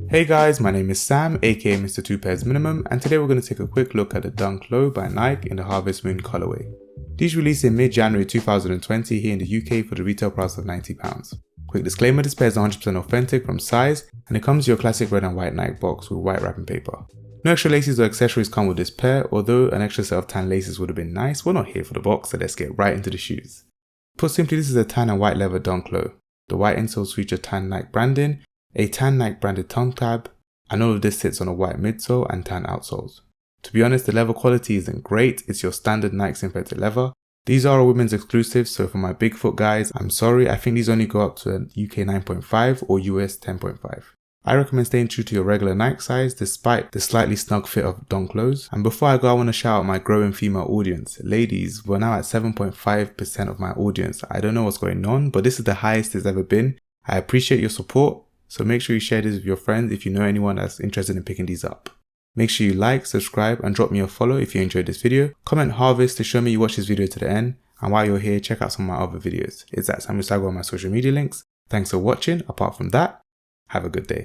Hey guys, my name is Sam, aka Mr. Two Pairs Minimum, and today we're going to take a quick look at the Dunk Low by Nike in the Harvest Moon colorway. These released in mid-January 2020 here in the UK for the retail price of £90. Quick disclaimer, this pair is 100% authentic from size, and it comes with your classic red and white Nike box with white wrapping paper. No extra laces or accessories come with this pair, although an extra set of tan laces would have been nice. We're not here for the box, so let's get right into the shoes. Put simply, this is a tan and white leather Dunk Low. The white insoles feature tan Nike branding, a tan Nike branded tongue tab, and all of this sits on a white midsole and tan outsoles. To be honest, the leather quality isn't great, it's your standard Nike synthetic leather. These are a women's exclusive, so for my big foot guys, I'm sorry, I think these only go up to a UK 9.5 or US 10.5. I recommend staying true to your regular Nike size despite the slightly snug fit of Dunk Lows. And before I go, I want to shout out my growing female audience. Ladies, we're now at 7.5% of my audience. I don't know what's going on, but this is the highest it's ever been. I appreciate your support. So make sure you share this with your friends if you know anyone that's interested in picking these up. Make sure you like, subscribe, and drop me a follow if you enjoyed this video. Comment Harvest to show me you watched this video to the end. And while you're here, check out some of my other videos. It's at Samuel Sago on my social media links. Thanks for watching. Apart from that, have a good day.